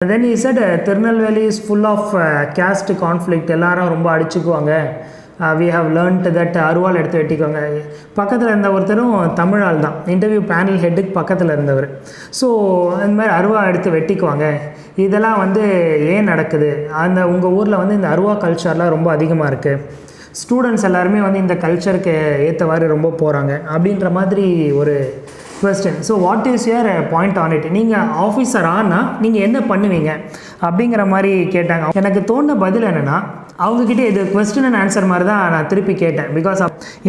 Then he said, Tirunelveli is full of caste conflict. எல்லாரும் ரொம்ப அடிச்சுக்குவாங்க. We have learnt that அருவாள் எடுத்து வெட்டிக்குவாங்க. பக்கத்தில் இருந்த ஒருத்தரும் தமிழ் ஆள் தான், இன்டர்வியூ பேனல் ஹெட்டுக்கு பக்கத்தில் இருந்தவர். ஸோ இந்த மாதிரி அருவா எடுத்து வெட்டிக்குவாங்க. இதெல்லாம் வந்து ஏன் நடக்குது? அந்த உங்கள் ஊரில் வந்து இந்த அருவா கல்ச்சர்லாம் ரொம்ப அதிகமாக இருக்குது. ஸ்டூடெண்ட்ஸ் எல்லாருமே வந்து இந்த கல்ச்சருக்கு ஏற்றவாறு ரொம்ப போகிறாங்க அப்படின்ற மாதிரி ஒரு question. So what is your point on it? நீங்கள் ஆஃபீஸர் ஆனால் நீங்கள் என்ன பண்ணுவீங்க அப்படிங்கிற மாதிரி கேட்டாங்க. எனக்கு தோணுன பதில் என்னென்னா, அவங்கக்கிட்ட இது கொஸ்டின் அண்ட் ஆன்சர் மாதிரி தான் நான் திருப்பி கேட்டேன். பிகாஸ்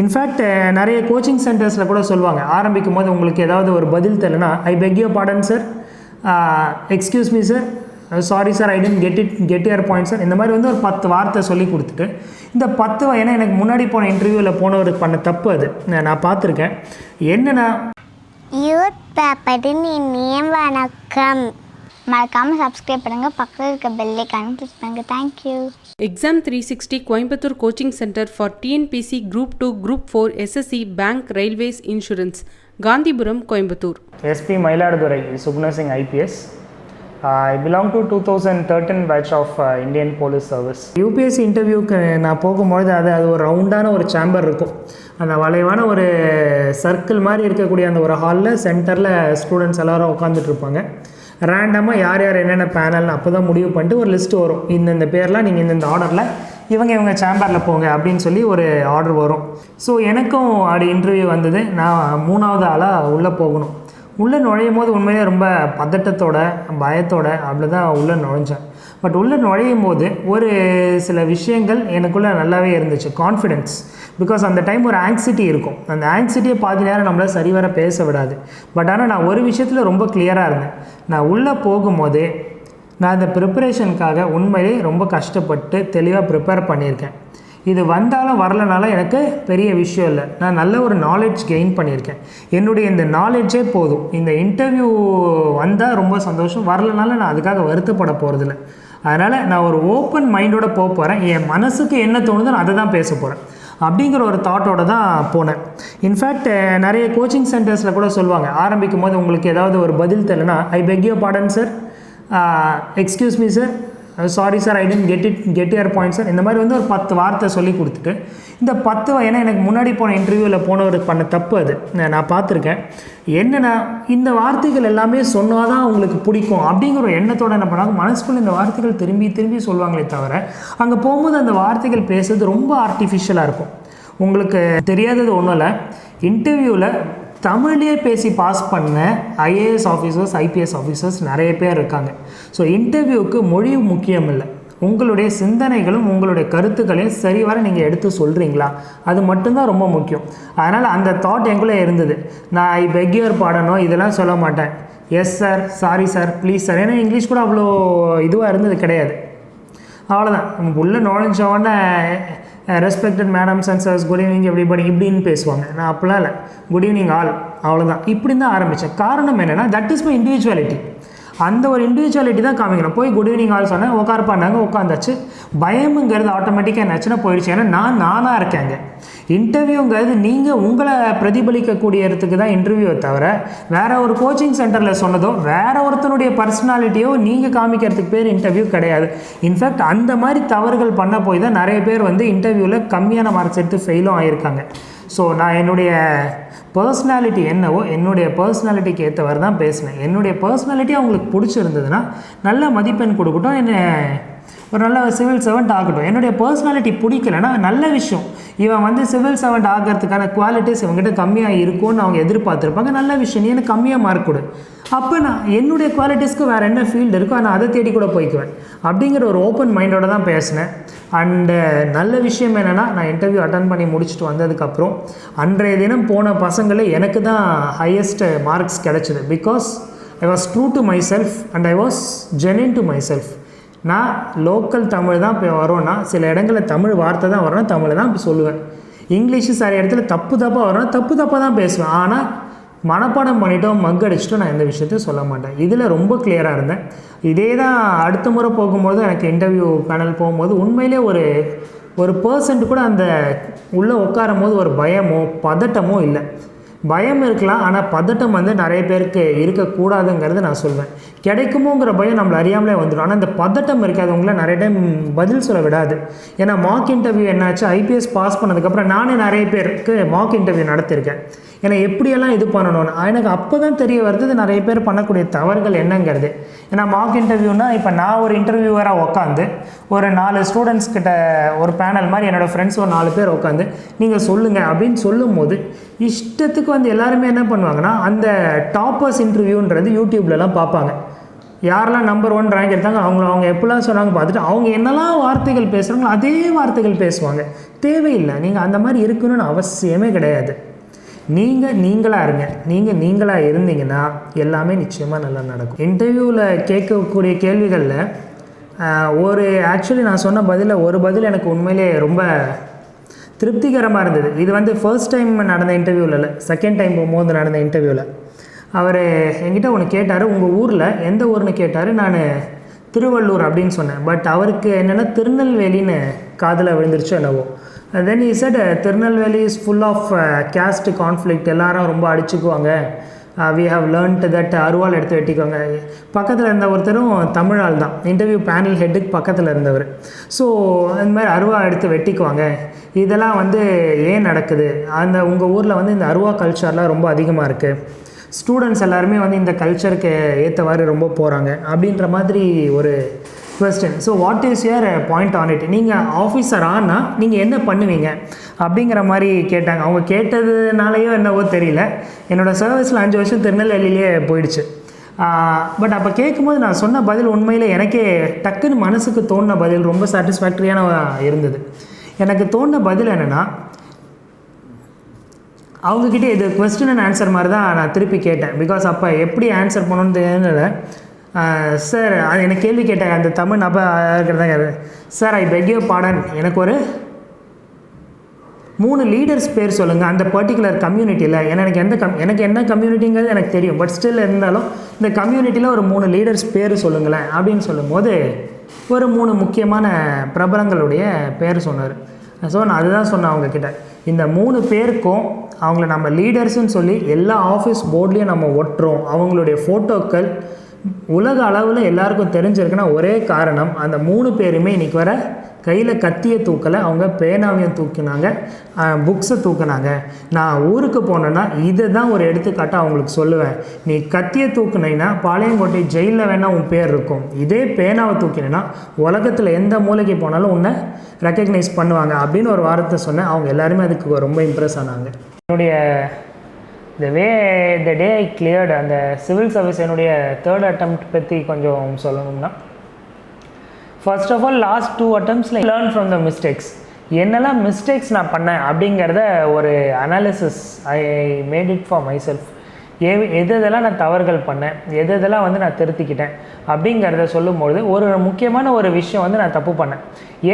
இன்ஃபேக்ட் நிறைய கோச்சிங் சென்டர்ஸில் கூட சொல்லுவாங்க, ஆரம்பிக்கும் போது உங்களுக்கு ஏதாவது ஒரு பதில் தெரியலனா, I beg you pardon sir, excuse me sir, sorry sir, I didn't get your point sir, இந்த மாதிரி வந்து ஒரு 10 வார்த்தை சொல்லி கொடுத்துட்டு, இந்த 10 ஏன்னா எனக்கு முன்னாடி போன இன்டர்வியூவில் போனவருக்கு பண்ண தப்பு அது நான் பார்த்துருக்கேன். என்னென்னா, யூத் பேப்பரின் இனிய வணக்கம். மறக்காமல் சப்ஸ்கிரைப் பண்ணுங்கள், பக்கத்தில் இருக்க பெல் ஐகானை கிளிக் பண்ணுங்கள். Thank you. Exam 360 Coimbatore Coaching Center for TNPC Group 2, Group 4, SSC, Bank, Railways, Insurance, Gandhipuram, Coimbatore. SP Mailadurai, Suguna Singh IPS. I belong to 2013 batch of Indian Police Service. UPSC இன்டர்வியூக்கு நான் போகும்பொழுது அது ஒரு ரவுண்டான ஒரு chamber இருக்கும். அந்த வளைவான ஒரு சர்க்கிள் மாதிரி இருக்கக்கூடிய அந்த ஒரு ஹாலில் சென்டரில் ஸ்டூடெண்ட்ஸ் எல்லோரும் உட்காந்துட்ருப்பாங்க. ரேண்டமாக யார் யார் என்னென்ன பேனல்னு அப்போ தான் முடிவு பண்ணிட்டு ஒரு லிஸ்ட்டு வரும். இந்த பேர்லாம் நீங்கள் இந்த ஆர்டரில் இவங்க சேம்பரில் போங்க அப்படின்னு சொல்லி ஒரு ஆர்டர் வரும். ஸோ எனக்கும் அப்படி இன்டர்வியூ வந்தது. நான் 3வது ஆளாக உள்ளே போகணும். உள்ளே நுழையும் போது உண்மையிலே ரொம்ப பதட்டத்தோட பயத்தோட அப்படி தான் உள்ளே நுழைஞ்சேன். பட் உள்ளே நுழையும் போது ஒரு சில விஷயங்கள் எனக்குள்ளே நல்லாவே இருந்துச்சு. கான்ஃபிடென்ஸ். பிகாஸ் அந்த டைம் ஒரு ஆங்ஸைட்டி இருக்கும். அந்த ஆங்ஸைட்டியை பாதி நேரம் நம்மளை சரிவர பேச விடாது. பட் ஆனால் நான் ஒரு விஷயத்தில் ரொம்ப கிளியராக இருந்தேன். நான் உள்ளே போகும்போது நான் இந்த ப்ரிப்பரேஷனுக்காக உண்மையிலே ரொம்ப கஷ்டப்பட்டு தெளிவாக ப்ரிப்பேர் பண்ணியிருக்கேன். இது வந்தாலும் வரலனாலும் எனக்கு பெரிய விஷயம் இல்லை. நான் நல்ல ஒரு நாலேஜ் கெயின் பண்ணியிருக்கேன். என்னுடைய இந்த நாலேஜே போதும். இந்த இன்டர்வியூ வந்தால் ரொம்ப சந்தோஷம், வரலனாலும் நான் அதுக்காக வருத்தப்பட போகிறதில்ல. அதனால் நான் ஒரு ஓப்பன் மைண்டோட போக போகிறேன். என் மனசுக்கு என்ன தோணுதோ நான் அதை தான் பேச போகிறேன் அப்படிங்கிற ஒரு தாட்டோடு தான் போனேன். இன்ஃபேக்ட் நிறைய கோச்சிங் சென்டர்ஸில் கூட சொல்லுவாங்க, ஆரம்பிக்கும் போது உங்களுக்கு ஏதாவது ஒரு பதில் தெரியலனா, I beg you pardon sir, excuse me sir, sorry sir, I didn't get your point sir, இந்த மாதிரி வந்து ஒரு 10 வார்த்தை சொல்லி கொடுத்துட்டு, இந்த 10 ஏன்னா எனக்கு முன்னாடி போன இன்டர்வியூவில் போனவருக்கு பண்ண தப்பு அது நான் பார்த்துருக்கேன். என்னென்னா, இந்த வார்த்தைகள் எல்லாமே சொன்னால் தான் உங்களுக்கு பிடிக்கும் அப்படிங்கிற ஒரு எண்ணத்தோடு என்ன பண்ணாங்க, மனசுக்குள்ளே இந்த வார்த்தைகள் திரும்பி திரும்பி சொல்லுவாங்களே தவிர, அங்கே போகும்போது அந்த வார்த்தைகள் பேசுறது ரொம்ப ஆர்டிஃபிஷியலாக இருக்கும். உங்களுக்கு தெரியாதது ஒன்றும் இல்லை, இன்டர்வியூவில் தமிழ்லேயே பேசி பாஸ் பண்ண ஐஏஎஸ் ஆஃபீஸர்ஸ், ஐபிஎஸ் ஆஃபீஸர்ஸ் நிறைய பேர் இருக்காங்க. ஸோ இன்டர்வியூவுக்கு மொழி முக்கியம் இல்லை, உங்களுடைய சிந்தனைகளும் உங்களுடைய கருத்துக்களையும் சரிவர நீங்கள் எடுத்து சொல்கிறீங்களா, அது மட்டும்தான் ரொம்ப முக்கியம். அதனால் அந்த தாட் எங்குள்ளே இருந்தது. நான் ஐ பெக் யுவர் பார்டனோ இதெல்லாம் சொல்ல மாட்டேன். Yes sir, sorry sir, please sir. ஏன்னா இங்கிலீஷ் கூட அவ்வளோ இதுவாக இருந்தது கிடையாது. அவ்வளோதான். உள்ளே நுழைஞ்சோடனே respected madams and sirs, good evening everybody இப்படின்னு பேசுவாங்க. நான் அப்படிலாம் இல்லை, குட் ஈவினிங் ஆல், அவ்வளோதான். இப்படி தான் ஆரம்பித்தேன். காரணம் என்னென்னா, தட் இஸ் மை இண்டிவிஜுவாலிட்டி. அந்த ஒரு இண்டிவிஜுவாலிட்டி தான் காமிக்கணும். போய் குட் ஈவினிங் ஆல் சொன்னேன், உட்காருப்பாண்டாங்க, உட்காந்தாச்சு. பயமுங்கிறது ஆட்டோமேட்டிக்காக என்னாச்சுன்னா போயிடுச்சு. ஏன்னா நானாக இருக்கேங்க. இன்டர்வியூங்கிறது நீங்கள் உங்களை பிரதிபலிக்கக்கூடியதுக்கு தான் இன்டர்வியூவை தவிர, வேறு ஒரு கோச்சிங் சென்டரில் சொன்னதோ வேறு ஒருத்தனுடைய பர்சனாலிட்டியோ நீங்கள் காமிக்கிறதுக்கு பேர் இன்டர்வியூ கிடையாது. இன்ஃபேக்ட் அந்த மாதிரி தவறுகள் பண்ண போய் தான் நிறைய பேர் வந்து இன்டர்வியூவில் கம்மியான மார்க்ஸ் எடுத்து ஃபெயிலும் ஆகியிருக்காங்க. ஸோ நான் என்னுடைய பர்சனாலிட்டி என்னவோ என்னுடைய பர்சனாலிட்டிக்கு ஏற்றவாறு தான் பேசினேன். என்னுடைய பர்சனாலிட்டி அவங்களுக்கு பிடிச்சிருந்ததுன்னா நல்ல மதிப்பெண் கொடுக்கட்டும், என்ன ஒரு நல்ல சிவில் சர்வெண்ட் ஆகட்டும். என்னுடைய பர்சனாலிட்டி பிடிக்கலைன்னா நல்ல விஷயம், இவன் வந்து சிவில் சர்வெண்ட் ஆகிறதுக்கான குவாலிட்டிஸ் இவங்ககிட்ட கம்மியாக இருக்கும்னு அவங்க எதிர்பார்த்துருப்பாங்க. நல்ல விஷயம், நீ எனக்கு கம்மியாக மார்க் கொடு, அப்போ நான் என்னுடைய குவாலிட்டிஸ்க்கு வேறு என்ன ஃபீல்டு இருக்கோ நான் அதை தேடி கூட போய்க்குவேன் அப்படிங்கிற ஒரு ஓப்பன் மைண்டோடு தான் பேசினேன். அண்டு நல்ல விஷயம் என்னென்னா, நான் இன்டர்வியூ அட்டன் பண்ணி முடிச்சுட்டு வந்ததுக்கப்புறம் அன்றைய தினம் போன பசங்களே எனக்கு தான் ஹையஸ்ட் மார்க்ஸ் கிடச்சிது. Because I was true to my self and I was genuine to my self. நான் லோக்கல் தமிழ் தான் இப்போ வரோன்னா, சில இடங்களில் தமிழ் வார்த்தை தான் வரணும், தமிழ் தான் இப்போ சொல்லுவேன். இங்கிலீஷு சில இடத்துல தப்பாக வரணும், தப்பாக தான் பேசுவேன். ஆனால் மனப்பாடம் பண்ணிட்டோம், அடிச்சிட்டோம், நான் எந்த விஷயத்தையும் சொல்ல மாட்டேன். இதில் ரொம்ப கிளியராக இருந்தேன். இதே தான் அடுத்த முறை போகும்போது எனக்கு இன்டர்வியூ பேனல் போகும்போது உண்மையிலே ஒரு பர்சன்ட் கூட அந்த உள்ளே உட்காரும் போது ஒரு பயமோ பதட்டமோ இல்லை. பயம் இருக்கலாம், ஆனால் பதட்டம் வந்து நிறைய பேருக்கு இருக்கக்கூடாதுங்கிறது நான் சொல்வேன். கிடைக்குமோங்கிற பயம் நம்மளை அறியாமலே வந்துடும். ஆனால் இந்த பதட்டம் இருக்காது உங்களை நிறைய டைம் பதில் சொல்ல விடாது. ஏன்னா மார்க் இன்டர்வியூ என்னாச்சு, ஐபிஎஸ் பாஸ் பண்ணதுக்கப்புறம் நானே நிறைய பேருக்கு மார்க் இன்டர்வியூ நடத்தியிருக்கேன். ஏன்னா எப்படியெல்லாம் இது பண்ணணும்னு எனக்கு அப்போ தான் தெரிய வருது நிறைய பேர் பண்ணக்கூடிய தவறுகள் என்னங்கிறது. ஏன்னா மார்க் இன்டர்வியூனால் இப்போ நான் ஒரு இன்டர்வியூவராக உட்காந்து ஒரு 4 ஸ்டூடெண்ட்ஸ் கிட்ட ஒரு பேனல் மாதிரி என்னோடய ஃப்ரெண்ட்ஸ் ஒரு 4 பேர் உட்காந்து நீங்கள் சொல்லுங்கள் அப்படின்னு சொல்லும் போது இஷ்டத்துக்கு வந்து எல்லாருமே என்ன பண்ணுவாங்கன்னா அந்த டாப்பர்ஸ் இன்டர்வியூன்றது யூடியூப்லலாம் பார்ப்பாங்க. யாரெல்லாம் நம்பர் 1 ரேங்க் எடுத்தாங்க அவங்க எப்படிலாம் சொன்னாங்க பார்த்துட்டு அவங்க என்னெல்லாம் வார்த்தைகள் பேசுகிறாங்களோ அதே வார்த்தைகள் பேசுவாங்க. தேவையில்லை, நீங்கள் அந்த மாதிரி இருக்கணும்னு அவசியமே கிடையாது. நீங்களாக இருங்க. நீங்களாக இருந்தீங்கன்னா எல்லாமே நிச்சயமாக நல்லா நடக்கும். இன்டர்வியூவில் கேட்கக்கூடிய கேள்விகளில் ஆக்சுவலி நான் சொன்ன ஒரு பதில் எனக்கு உண்மையிலே ரொம்ப திருப்திகரமாக இருந்தது. இது வந்து ஃபர்ஸ்ட் டைம் நடந்த இன்டர்வியூவில் இல்லை, செகண்ட் டைம் போகும்போது நடந்த இன்டர்வியூவில் அவர் என்கிட்ட ஒன்று கேட்டார், உங்கள் ஊரில் எந்த ஊர்னு கேட்டார். நான் திருவள்ளூர் அப்படின்னு சொன்னேன். பட் அவருக்கு என்னென்னா திருநெல்வேலின்னு காதில் விழுந்துருச்சோ என்னவோ. Then he said Tirunelveli is full of caste conflict, எல்லாரும் ரொம்ப அடிச்சுக்குவாங்க. we have learnt that அருவாள் எடுத்து வெட்டிக்குவாங்க. பக்கத்தில் இருந்த ஒருத்தரும் தமிழால் தான், இன்டர்வியூ பேனல் ஹெட்டுக்கு பக்கத்தில் இருந்தவர். ஸோ இந்த மாதிரி அருவா எடுத்து வெட்டிக்குவாங்க, இதெல்லாம் வந்து ஏன் நடக்குது, உங்கள் ஊரில் வந்து இந்த அருவா கல்ச்சர்லாம் ரொம்ப அதிகமாக இருக்குது, ஸ்டூடெண்ட்ஸ் எல்லாருமே வந்து இந்த கல்ச்சருக்கு ஏற்றவாறு ரொம்ப போகிறாங்க அப்படின்ற மாதிரி ஒரு question. So what is your point on it, நீங்கள் ஆஃபீஸர் ஆனால் நீங்கள் என்ன பண்ணுவீங்க அப்படிங்கிற மாதிரி கேட்டாங்க. அவங்க கேட்டதுனாலேயோ என்னவோ தெரியல, என்னோடய சர்வீஸில் 5 வருஷம் திருநெல்வேலியிலே போயிடுச்சு. பட் அப்போ கேட்கும்போது நான் சொன்ன பதில் உண்மையில் எனக்கே டக்குன்னு மனசுக்கு தோணின பதில் ரொம்ப சாட்டிஸ்ஃபேக்டரியான இருந்தது. எனக்கு தோணின பதில் என்னென்னா, அவங்கக்கிட்ட இது கொஸ்டின் அண்ட் ஆன்சர் மாதிரி தான் நான் திருப்பி கேட்டேன். பிகாஸ் அப்போ எப்படி ஆன்சர் பண்ணணும்னு தெரியல. சார் அது எனக்கு கேள்வி கேட்டாங்க அந்த தமிழ் நபர். Sir I beg you Baden, எனக்கு ஒரு 3 லீடர்ஸ் பேர் சொல்லுங்கள் அந்த பர்டிகுலர் கம்யூனிட்டியில். ஏன்னா எனக்கு என்ன கம்யூனிட்டிங்கிறது எனக்கு தெரியும், பட் ஸ்டில் இருந்தாலும் இந்த கம்யூனிட்டியில் ஒரு 3 லீடர்ஸ் பேர் சொல்லுங்களேன் அப்படின்னு சொல்லும்போது ஒரு 3 முக்கியமான பிரபலங்களுடைய பேர் சொன்னார். ஸோ நான் அதுதான் சொன்னேன் அவங்கக்கிட்ட, இந்த 3 பேருக்கும் அவங்கள நம்ம லீடர்ஸுன்னு சொல்லி எல்லா ஆஃபீஸ் போர்ட்லேயும் நம்ம ஒட்டுறோம். அவங்களுடைய ஃபோட்டோக்கள் உலக அளவில் எல்லாருக்கும் தெரிஞ்சிருக்குன்னா ஒரே காரணம், அந்த 3 பேருமே இன்றைக்கி வர கையில் கத்தியை தூக்கலை, அவங்க பேனாவையும் தூக்கினாங்க, புக்ஸை தூக்கினாங்க. நான் ஊருக்கு போனேன்னா இதை தான் ஒரு எடுத்துக்காட்டாக அவங்களுக்கு சொல்லுவேன். நீ கத்தியை தூக்குனீங்கன்னா பாளையங்கோட்டை ஜெயிலில் வேணால் உன் பேர் இருக்கும், இதே பேனாவை தூக்கினேன்னா உலகத்தில் எந்த மூலைக்கு போனாலும் உன்னை ரெக்கக்னைஸ் பண்ணுவாங்க அப்படின்னு ஒரு வார்த்தை சொன்னேன். அவங்க எல்லாருமே அதுக்கு ரொம்ப இம்ப்ரெஸ் ஆனாங்க. என்னுடைய the day I cleared அந்த சிவில் சர்வீஸ் என்னுடைய 3rd attempt பற்றி கொஞ்சம் சொல்லணும்னா, first of all last 2 attempts learn from the mistakes. என்னெல்லாம் மிஸ்டேக்ஸ் நான் பண்ணேன் அப்படிங்கிறத ஒரு analysis I made it for myself. எதெல்லாம் நான் தவறுகள் பண்ணேன், எதெல்லாம் வந்து நான் திருத்திக்கிட்டேன் அப்படிங்கிறத சொல்லும்பொழுது ஒரு முக்கியமான ஒரு விஷயம் வந்து நான் தப்பு பண்ணேன்.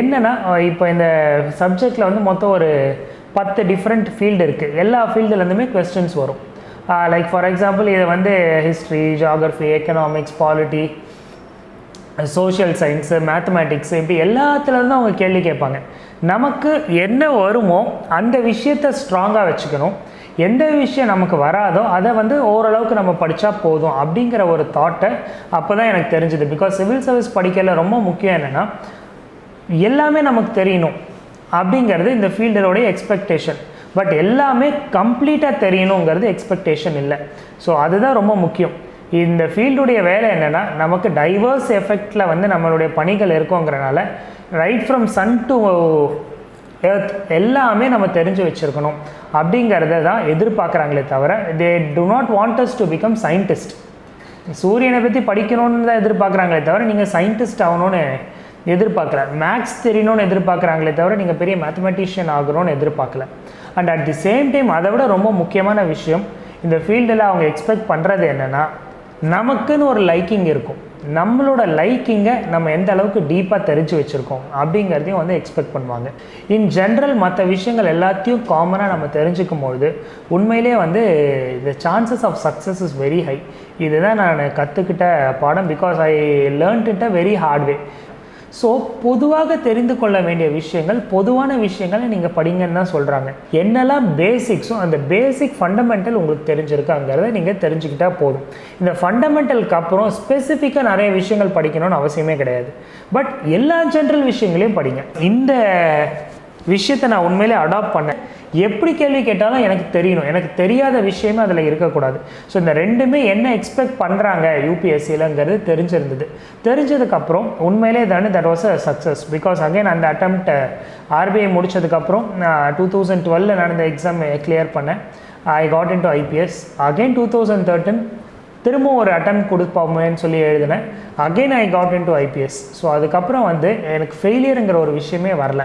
என்னென்னா, இப்போ இந்த சப்ஜெக்டில் வந்து மொத்தம் ஒரு 10 டிஃப்ரெண்ட் ஃபீல்டு இருக்குது. எல்லா ஃபீல்டுலேருந்துமே கொஸ்டின்ஸ் வரும். லைக் ஃபார் எக்ஸாம்பிள் இதை வந்து history, geography, economics, polity, social science, mathematics, இப்படி எல்லாத்துலேருந்து அவங்க கேள்வி கேட்பாங்க. நமக்கு என்ன வருமோ அந்த விஷயத்தை ஸ்ட்ராங்காக வச்சுக்கணும், எந்த விஷயம் நமக்கு வராதோ அதை வந்து ஓரளவுக்கு நம்ம படித்தா போதும் அப்படிங்கிற ஒரு தாட்டை அப்போ தான் எனக்கு தெரிஞ்சுது. பிகாஸ் சிவில் சர்வீஸ் படிக்கல ரொம்ப முக்கியம் என்னென்னா, எல்லாமே நமக்கு தெரியணும் அப்படிங்கிறது இந்த ஃபீல்டோடைய எக்ஸ்பெக்டேஷன். பட் எல்லாமே கம்ப்ளீட்டாக தெரியணுங்கிறது எக்ஸ்பெக்டேஷன் இல்லை. ஸோ அதுதான் ரொம்ப முக்கியம். இந்த ஃபீல்டுடைய வேலை என்னென்னா, நமக்கு டைவர்ஸ் எஃபெக்டில் வந்து நம்மளுடைய பணிகள் இருக்கோங்கிறனால right from sun to earth எல்லாமே நம்ம தெரிஞ்சு வச்சுருக்கணும் அப்படிங்கிறத தான் எதிர்பார்க்குறாங்களே தவிர they do not want us to become scientist. சூரியனை பற்றி படிக்கணும்னு தான் எதிர்பார்க்குறாங்களே தவிர நீங்கள் சயின்டிஸ்ட் ஆகணும்னு எதிர்பார்க்கல, மேக்ஸ் தெரியணும்னு எதிர்பார்க்குறாங்களே தவிர நீங்கள் பெரிய மேத்தமெட்டிஷியன் ஆகணும்னு எதிர்பார்க்கல. And at the same time அதை விட ரொம்ப முக்கியமான விஷயம் இந்த ஃபீல்டில் அவங்க எக்ஸ்பெக்ட் பண்ணுறது என்னென்னா, நமக்குன்னு ஒரு லைக்கிங் இருக்கும், நம்மளோட லைக்கிங்கை நம்ம எந்த அளவுக்கு டீப்பாக தெரிஞ்சு வச்சுருக்கோம் அப்படிங்கிறதையும் வந்து எக்ஸ்பெக்ட் பண்ணுவாங்க. இன் ஜென்ரல் மற்ற விஷயங்கள் எல்லாத்தையும் காமனாக நம்ம தெரிஞ்சுக்கும் பொழுது உண்மையிலே வந்து the chances of success is very high. இதுதான் நான் கற்றுக்கிட்ட பாடம். Because I learnt it a very hard way. So பொதுவாக தெரிந்து கொள்ள வேண்டிய விஷயங்கள், பொதுவான விஷயங்களை நீங்கள் படிங்கன்னு தான் சொல்கிறாங்க. என்னெல்லாம் பேசிக்ஸோ அந்த பேசிக் ஃபண்டமெண்டல் உங்களுக்கு தெரிஞ்சிருக்காங்கிறத நீங்கள் தெரிஞ்சுக்கிட்டால் போதும். இந்த ஃபண்டமெண்டலுக்கு அப்புறம் ஸ்பெசிஃபிக்காக நிறைய விஷயங்கள் படிக்கணும்னு அவசியமே கிடையாது. பட் எல்லா ஜென்ரல் விஷயங்களையும் படிங்க. இந்த விஷயத்தை நான் உண்மையிலே அடாப்ட் பண்ணேன். எப்படி கேள்வி கேட்டாலும் எனக்கு தெரியணும், எனக்கு தெரியாத விஷயமே அதில் இருக்கக்கூடாது. ஸோ இந்த ரெண்டுமே என்ன எக்ஸ்பெக்ட் பண்ணுறாங்க யூபிஎஸ்சிலங்கிறது தெரிஞ்சிருந்தது. தெரிஞ்சதுக்கப்புறம் உண்மையிலே தானே that was a success. Because again அந்த அட்டெம்ப்ட் ஆர்பிஐ முடித்ததுக்கப்புறம் நான் 2012 நடந்த எக்ஸாம் கிளியர் பண்ணேன். I got in to IPS. Again 2013 திரும்ப ஒரு அட்டெம்ப்ட் கொடுப்போமேன்னு சொல்லி எழுதினேன். Again I got in to IPS. So அதுக்கப்புறம் வந்து எனக்கு ஃபெயிலியருங்கிற ஒரு விஷயமே வரல.